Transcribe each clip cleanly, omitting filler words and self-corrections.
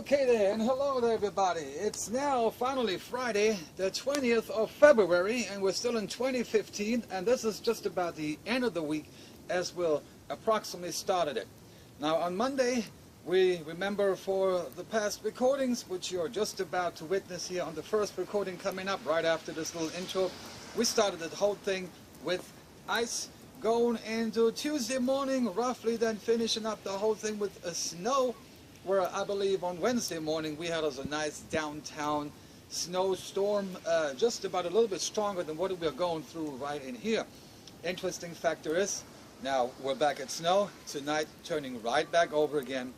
Okay there, and hello there everybody. It's now finally Friday, the 20th of February, and we're still in 2015, and this is just about the end of the week as we'll approximately started it. Now on Monday, we remember for the past recordings, which you're just about to witness here on the first recording coming up right after this little intro, we started the whole thing with ice going into Tuesday morning, roughly then finishing up the whole thing with a snow, where I believe on Wednesday morning we had us a nice downtown snowstorm, just about a little bit stronger than what we're going through right in here. Interesting factor is, now we're back at snow, tonight turning right back over again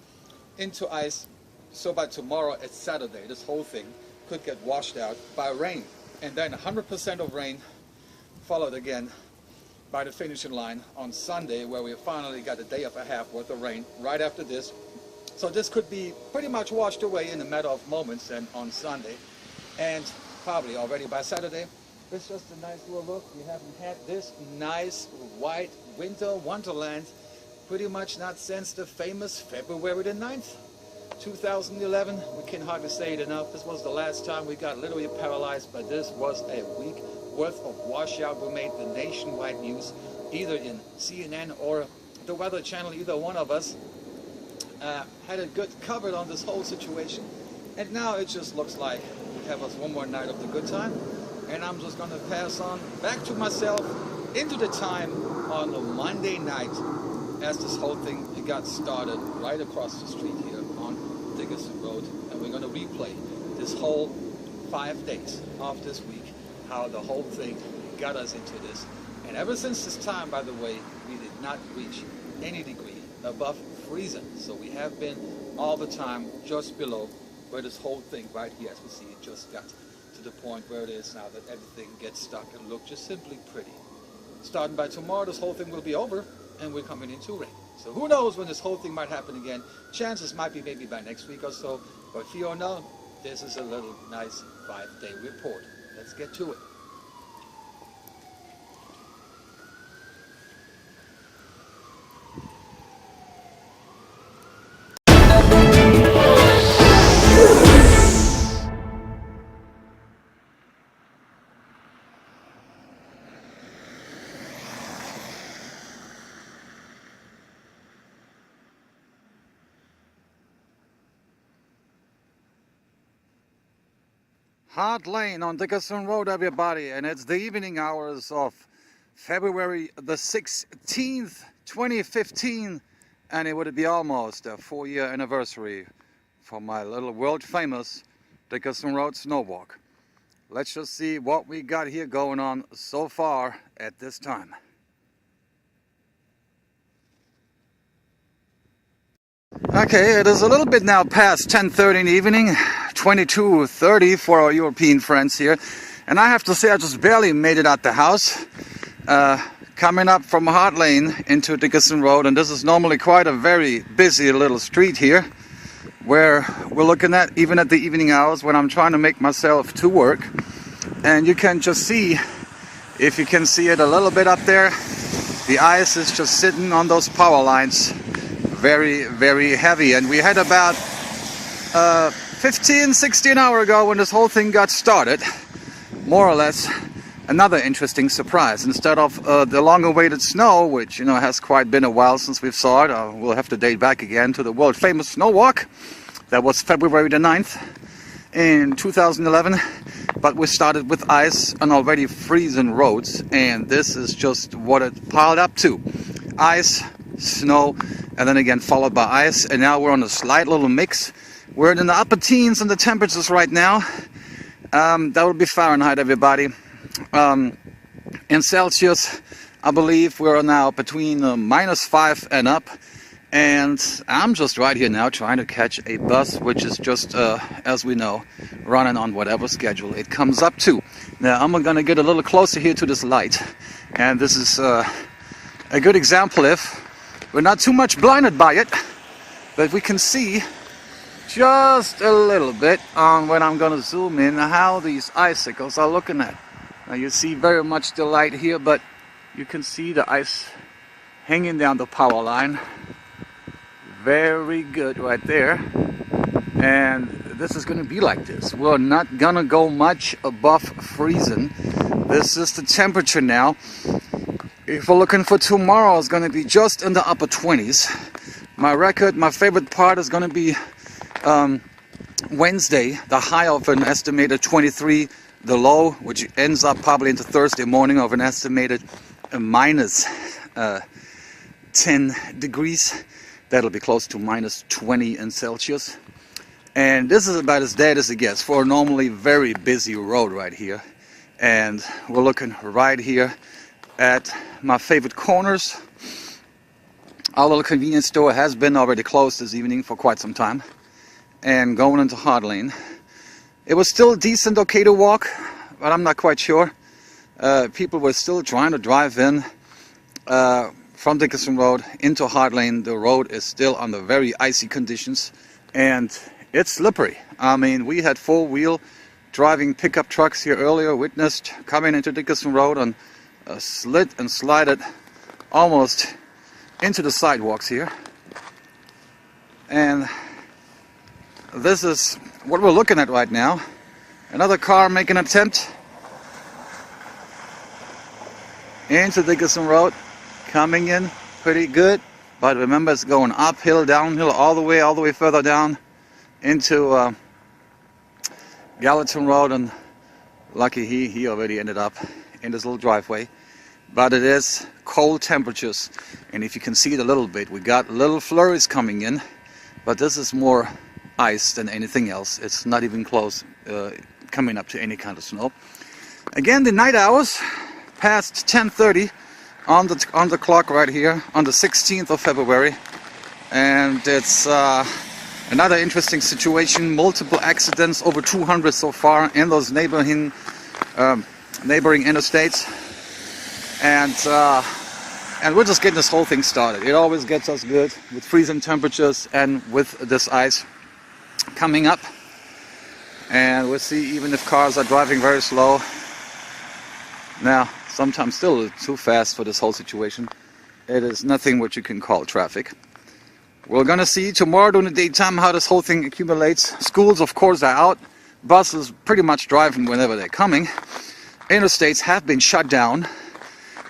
into ice, so by tomorrow it's Saturday, this whole thing could get washed out by rain, and then 100% of rain followed again by the finishing line on Sunday, where we finally got a day and a half worth of rain right after this. So this could be pretty much washed away in a matter of moments and on Sunday, and probably already by Saturday. It's just a nice little look. We haven't had this nice white winter wonderland pretty much not since the famous February the 9th, 2011. We can hardly say it enough. This was the last time we got literally paralyzed, but this was a week worth of washout. We made the nationwide news, either in CNN or the Weather Channel, either one of us. Had it good covered on this whole situation, and now it just looks like we have us one more night of the good time, and I'm just going to pass on back to myself into the time on a Monday night as this whole thing got started right across the street here on Dickerson Road, and we're going to replay this whole 5 days of this week, how the whole thing got us into this. And ever since this time, by the way, we did not reach any degree above freezing, so we have been all the time just below where this whole thing right here, as we see, it just got to the point where it is now, that everything gets stuck and look just simply pretty. Starting by tomorrow, this whole thing will be over and we're coming into rain. So who knows when this whole thing might happen again. Chances might be maybe by next week or so, but if you don't know, this is a little nice 5-day report. Let's get to it. Hard Lane on Dickerson Road, everybody, and it's the evening hours of February the 16th, 2015, and it would be almost a 4-year anniversary for my little world-famous Dickerson Road snowwalk. Let's just see what we got here going on so far at this time. Okay, it is a little bit now past 10:30 in the evening, 22:30 for our European friends here, and I have to say I just barely made it out the house, coming up from Hard Lane into Dickerson Road, and this is normally quite a very busy little street here, where we're looking at even at the evening hours when I'm trying to make myself to work, and you can just see, if you can see it a little bit up there, the ice is just sitting on those power lines. Very, very heavy, and we had about 16 hours ago when this whole thing got started, more or less, another interesting surprise. Instead of the long-awaited snow, which has quite been a while since we saw it, we'll have to date back again to the world-famous snow walk. That was February the 9th in 2011, but we started with ice on already freezing roads, and this is just what it piled up to. Ice, snow, and then again followed by ice, and now we're on a slight little mix. We're in the upper teens in the temperatures right now. That would be Fahrenheit, everybody. In Celsius, I believe we're now between -5 and up, and I'm just right here now trying to catch a bus, which is just, as we know, running on whatever schedule it comes up to. Now I'm going to get a little closer here to this light, and this is a good example if we're not too much blinded by it, but we can see just a little bit on when I'm going to zoom in how these icicles are looking at. Now you see very much the light here, but you can see the ice hanging down the power line. Very good right there. and this is gonna be like this. We're not gonna go much above freezing. This is the temperature now. If we're looking for tomorrow, it's gonna be just in the upper 20s. My favorite part is gonna be Wednesday, the high of an estimated 23, the low, which ends up probably into Thursday morning of an estimated minus 10 degrees. That'll be close to minus 20 in Celsius. And this is about as dead as it gets for a normally very busy road right here. And we're looking right here at my favorite corners. Our little convenience store has been already closed this evening for quite some time. And going into Hard Lane. It was still decent, okay to walk, but I'm not quite sure. People were still trying to drive in from Dickerson Road into Hard Lane. The road is still under very icy conditions, and it's slippery. I mean, we had four-wheel driving pickup trucks here earlier, witnessed coming into Dickerson Road and slid and slided almost into the sidewalks here. And this is what we're looking at right now. Another car making an attempt into Dickerson Road, coming in pretty good, but remember it's going uphill, downhill, all the way further down into Gallatin Road, and lucky he already ended up in this little driveway. But it is cold temperatures, and if you can see it a little bit, we got little flurries coming in, but this is more ice than anything else. It's not even close coming up to any kind of snow. Again, the night hours past 10:30 on the clock right here on the 16th of February, and it's another interesting situation. Multiple accidents, over 200 so far in those neighboring interstates, and we're just getting this whole thing started. It always gets us good with freezing temperatures and with this ice coming up, and we'll see even if cars are driving very slow. Now, sometimes still too fast for this whole situation. It is nothing what you can call traffic. We're gonna see tomorrow during the daytime how this whole thing accumulates. Schools, of course, are out. Buses pretty much driving whenever they're coming. Interstates have been shut down,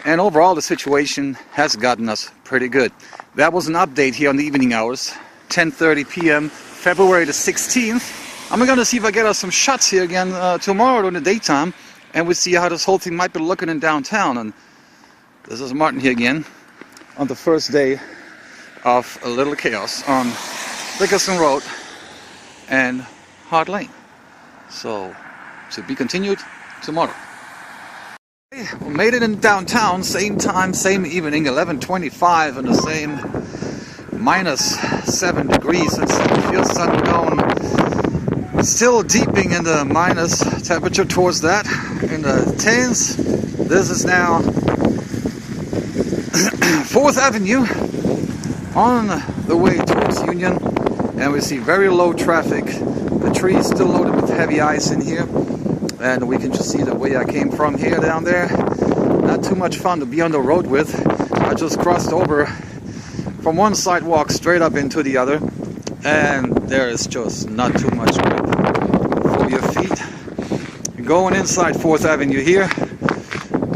and overall the situation has gotten us pretty good. That was an update here on the evening hours, 10:30 p.m. February the 16th. I'm going to see if I get us some shots here again tomorrow during the daytime, and we see how this whole thing might be looking in downtown. And this is Martin here again on the first day of a little chaos on Dickerson Road and Hard Lane. So, to be continued tomorrow. We made it in downtown, same time, same evening, 11:25, and the same minus 7 degrees. It's feels unknown. Still deeping in the minus temperature towards that, in the 10s. This is now 4th Avenue on the way towards Union, and we see very low traffic. The tree is still loaded with heavy ice in here, and we can just see the way I came from here down there. Not too much fun to be on the road with. I just crossed over from one sidewalk straight up into the other, and there is just not too much grip for your feet. Going inside 4th Avenue here,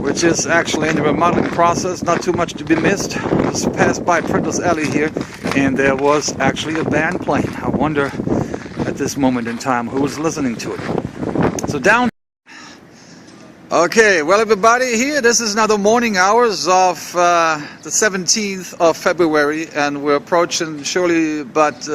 which is actually in the remodeling process, not too much to be missed. Just passed by Printers Alley here, and there was actually a band playing. I wonder at this moment in time who's listening to it. So down. Okay, well everybody, here this is now the morning hours of the 17th of February, and we're approaching surely but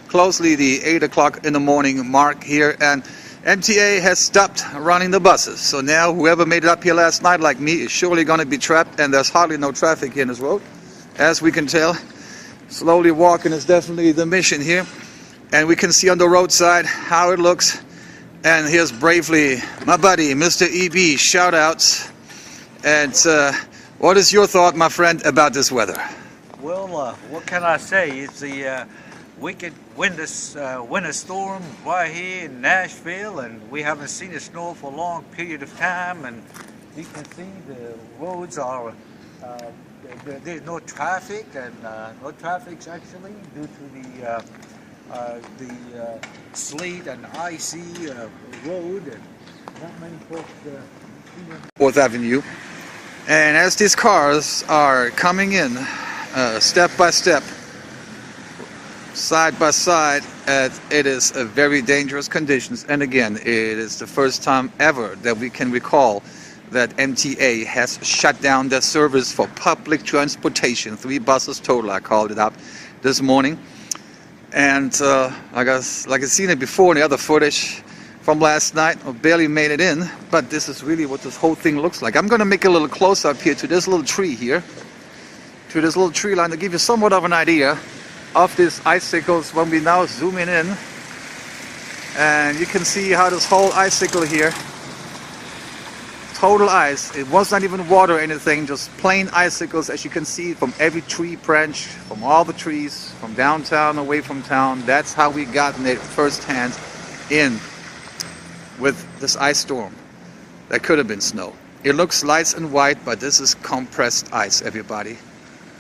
closely the 8 o'clock in the morning mark here, and MTA has stopped running the buses. So now whoever made it up here last night like me is surely going to be trapped, and there's hardly no traffic here in this road, as we can tell. Slowly walking is definitely the mission here, and we can see on the roadside how it looks. And here's bravely my buddy, Mr. EB, shout outs. And what is your thought, my friend, about this weather? Well, what can I say? It's the wicked winter storm right here in Nashville, and we haven't seen it snow for a long period of time. And you can see the roads are, there's no traffic, and no traffic actually due to the the sleet and icy road, and not many folks. 4th Avenue. And as these cars are coming in step by step, side by side, it is a very dangerous conditions. And again, it is the first time ever that we can recall that MTA has shut down their service for public transportation. 3 buses total, I called it up this morning. And like I've seen it before in the other footage from last night, I barely made it in, but this is really what this whole thing looks like. I'm going to make a little close up here to this little tree here, to this little tree line, to give you somewhat of an idea of these icicles when we now zoom in. And you can see how this whole icicle here, total ice. It was not even water or anything, just plain icicles, as you can see from every tree branch, from all the trees, from downtown, away from town. That's how we gotten it firsthand in with this ice storm. That could have been snow. It looks light and white, but this is compressed ice, everybody.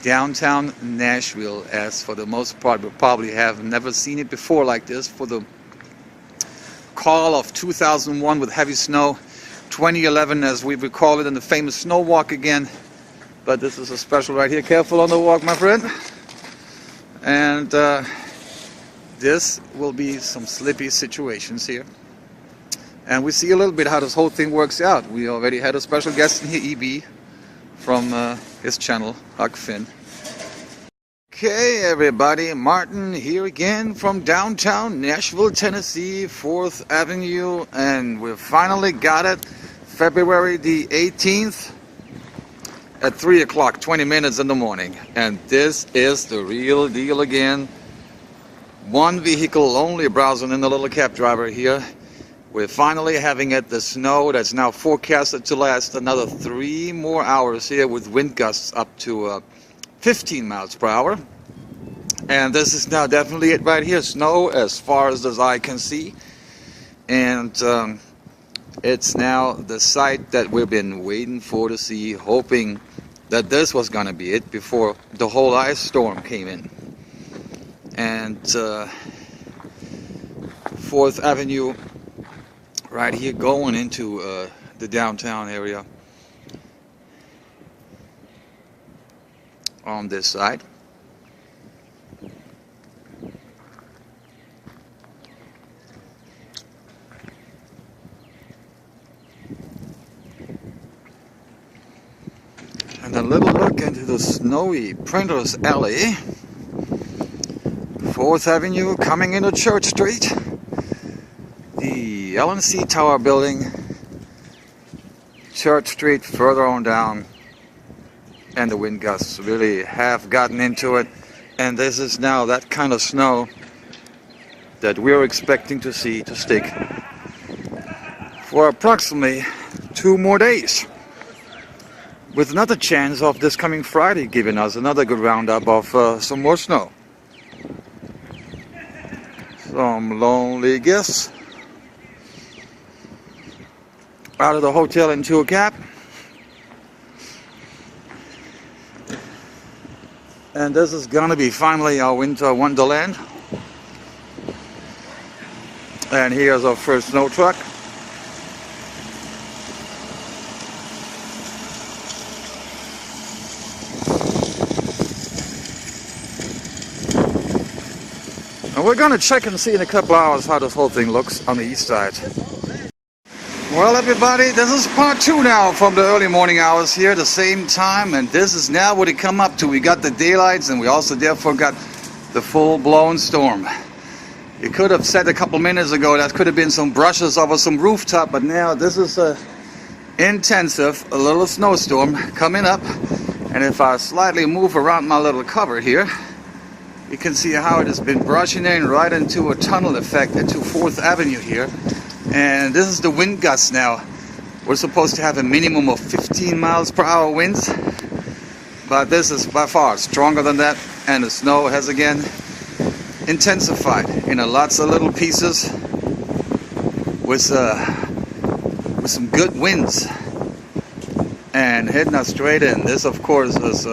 Downtown Nashville, as for the most part, we probably have never seen it before like this. For the call of 2001 with heavy snow, 2011 as we recall it in the famous snow walk again. But this is a special right here. Careful on the walk, my friend. And this will be some slippy situations here. And we see a little bit how this whole thing works out. We already had a special guest in here, EB, from his channel, Huck Finn. Okay, everybody, Martin here again from downtown Nashville, Tennessee, 4th Avenue, and we finally got it, February the 18th at 3 o'clock, 20 minutes in the morning. And this is the real deal again. One vehicle only browsing in the little cab driver here. We're finally having it, the snow that's now forecasted to last another 3 more hours here, with wind gusts up to 15 miles per hour. And this is now definitely it right here. Snow as far as the eye can see. And it's now the sight that we've been waiting for to see, hoping that this was going to be it before the whole ice storm came in. And 4th Avenue right here going into the downtown area on this side. And a little look into the snowy Printers Alley. 4th Avenue coming into Church Street. The LNC Tower building, Church Street further on down, and the wind gusts really have gotten into it. And this is now that kind of snow that we're expecting to see to stick for approximately 2 more days, with another chance of this coming Friday giving us another good roundup of some more snow. Some lonely guests out of the hotel into a cab. And this is gonna be finally our winter wonderland. And here's our first snow truck. And we're gonna check and see in a couple hours how this whole thing looks on the east side. Well, everybody, this is part 2 now from the early morning hours here, the same time, and this is now what it come up to. We got the daylights, and we also therefore got the full-blown storm. You could have said a couple minutes ago that could have been some brushes over some rooftop, but now this is a intensive, a little snowstorm coming up. And if I slightly move around my little cover here, you can see how it has been brushing in right into a tunnel effect into 4th Avenue here. And this is the wind gusts now. We're supposed to have a minimum of 15 miles per hour winds, but this is by far stronger than that, and the snow has again intensified in lots of little pieces with some good winds and heading us straight in. This of course is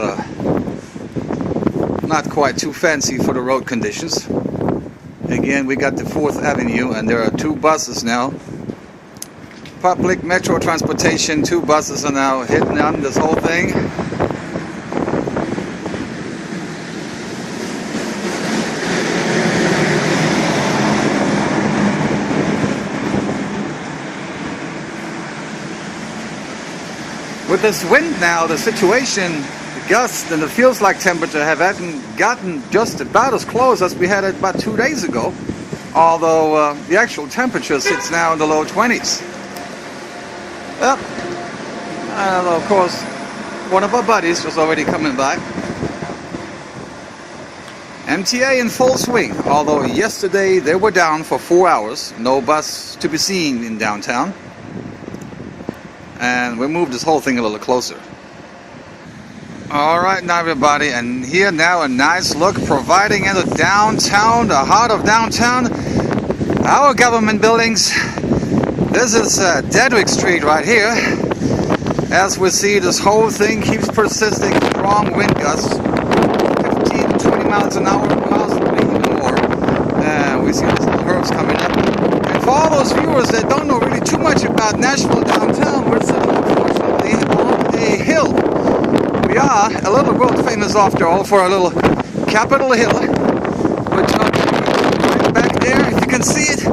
not quite too fancy for the road conditions. Again, we got the 4th Avenue, and there are 2 buses now. Public metro transportation, 2 buses are now hitting on this whole thing. With this wind now, the situation, the gust and the feels like temperature have gotten just about as close as we had it about 2 days ago. Although the actual temperature sits now in the low 20s. Well, of course, one of our buddies was already coming by. MTA in full swing, although yesterday they were down for 4 hours. No bus to be seen in downtown. And we moved this whole thing a little closer. Alright now everybody, and here now a nice look providing in the downtown, the heart of downtown, our government buildings. This is Dedrick Street right here. As we see, this whole thing keeps persisting, strong wind gusts, 15 to 20 miles an hour, possibly even more. We see these little herbs coming up. And for all those viewers that don't know really too much about Nashville downtown, we're sitting unfortunately on a hill. We are a little world famous after all for a little Capitol Hill, which right back there, if you can see it,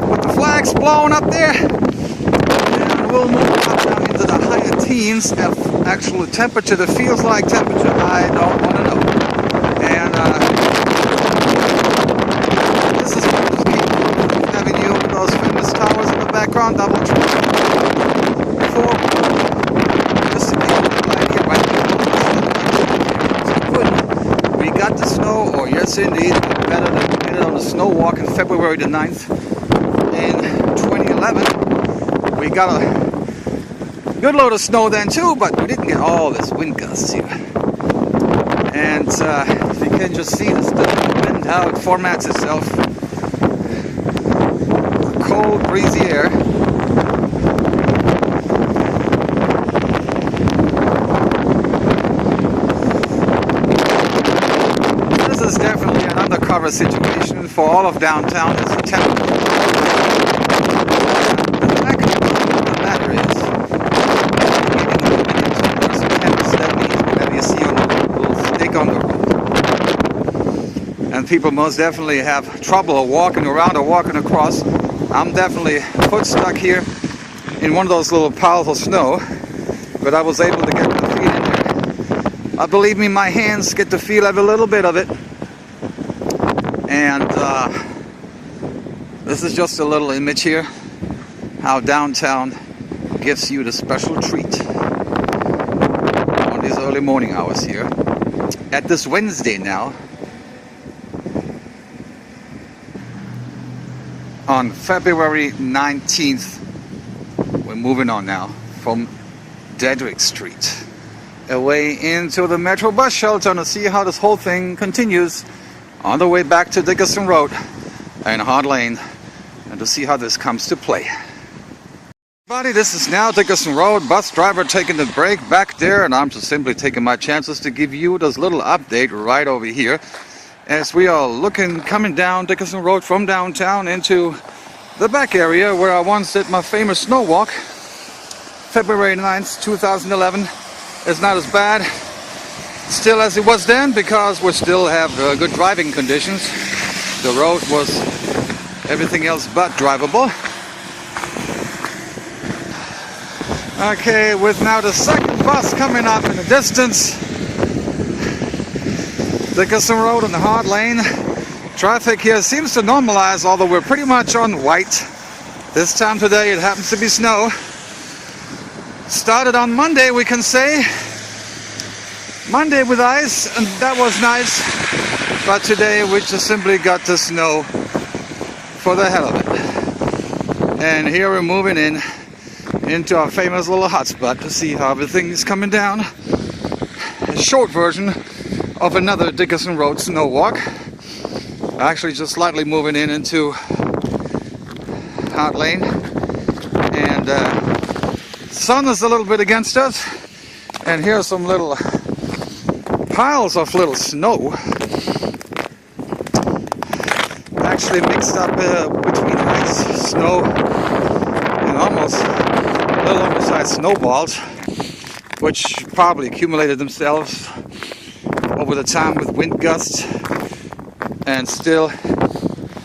with the flags blowing up there. And we'll move up down into the higher teens of actual temperature that feels like temperature. I don't want to know. And this is Avenue with those famous towers in the background, double tree. We got the snow, or yes indeed, better than we did on the snow walk in February the 9th in 2011. We got a good load of snow then too, but we didn't get all this wind gusts here. And if you can just see this wind, how it formats itself. The cold, breezy air. This is definitely an undercover situation for all of downtown. It's a temperature. The fact of the matter is, that means whatever you see on the road will stick on the road. And people most definitely have trouble walking around or walking across. I'm definitely foot stuck here in one of those little piles of snow, but I was able to get my feet in there. Believe me, my hands get to feel every little bit of it. And this is just a little image here, how downtown gives you the special treat on these early morning hours here. At this Wednesday now, on February 19th, we're moving on now from Dedrick Street away into the Metro bus shelter to see how this whole thing continues on the way back to Dickerson Road and Hard Lane, and to see how this comes to play. Everybody, this is now Dickerson Road. Bus driver taking the break back there, and I'm just simply taking my chances to give you this little update right over here as we are coming down Dickerson Road from downtown into the back area where I once did my famous snow walk. February 9th, 2011. It's not as bad still as it was then, because we still have good driving conditions. The road was everything else but drivable. Okay, with now the second bus coming up in the distance, Dickerson Road and the Hard Lane. Traffic here seems to normalize, although we're pretty much on white. This time today it happens to be snow. Started on Monday, we can say. Monday with ice, and that was nice, but today we just simply got the snow for the hell of it. And here we're moving into our famous little hotspot to see how everything is coming down. A short version of another Dickerson Road snow walk. Actually just slightly moving into Hard Lane, and sun is a little bit against us, and here's some little piles of little snow. actually mixed up between ice, snow, and almost little oversized snowballs, which probably accumulated themselves over the time with wind gusts. And still,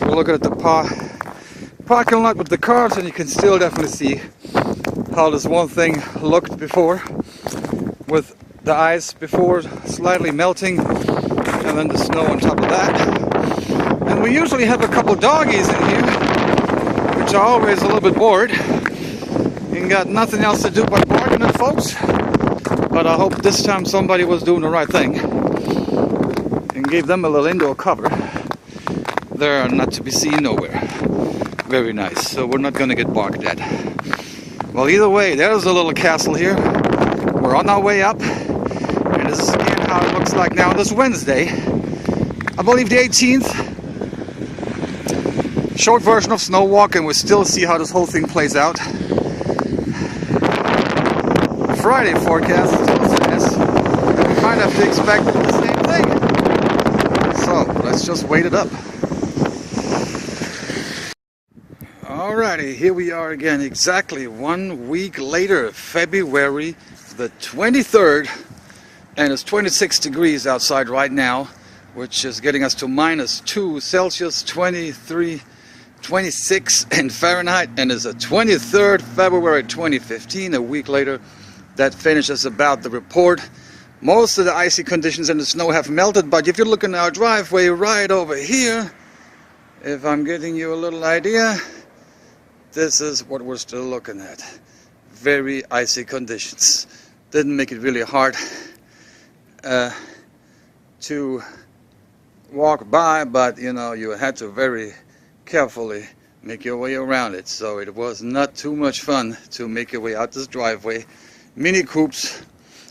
we're looking at the parking lot with the cars, and you can still definitely see how this one thing looked before, with the ice before slightly melting and then the snow on top of that. And we usually have a couple doggies in here, which are always a little bit bored and got nothing else to do but barking at folks. But I hope this time somebody was doing the right thing and gave them a little indoor cover. They're not to be seen nowhere. Very nice. So we're not going to get barked at. Well, either way, there's a little castle here. We're on our way up. And this is again how it looks like now this Wednesday. I believe the 18th. Short version of snow walk, and we'll still see how this whole thing plays out. Friday forecast is also this. We might have to expect the same thing. So let's just wait it up. Alrighty, here we are again, exactly 1 week later, February the 23rd, and it's 26 degrees outside right now, which is getting us to -2 Celsius, 26 in Fahrenheit, and it's the 23rd February 2015, a week later. That finishes about the report. Most of the icy conditions and the snow have melted, but if you're looking at our driveway right over here, if I'm getting you a little idea, this is what we're still looking at. Very icy conditions. Didn't make it really hard to walk by, but you know, you had to very carefully make your way around it. So it was not too much fun to make your way out this driveway. Mini Coupes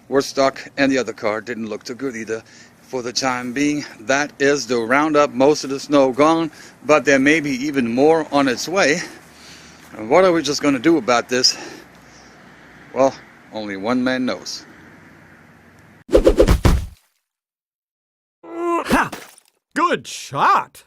were stuck, and the other car didn't look too good either for the time being. That is the roundup. Most of the snow gone, but there may be even more on its way. And what are we just going to do about this? Well, only one man knows. Ha! Good shot!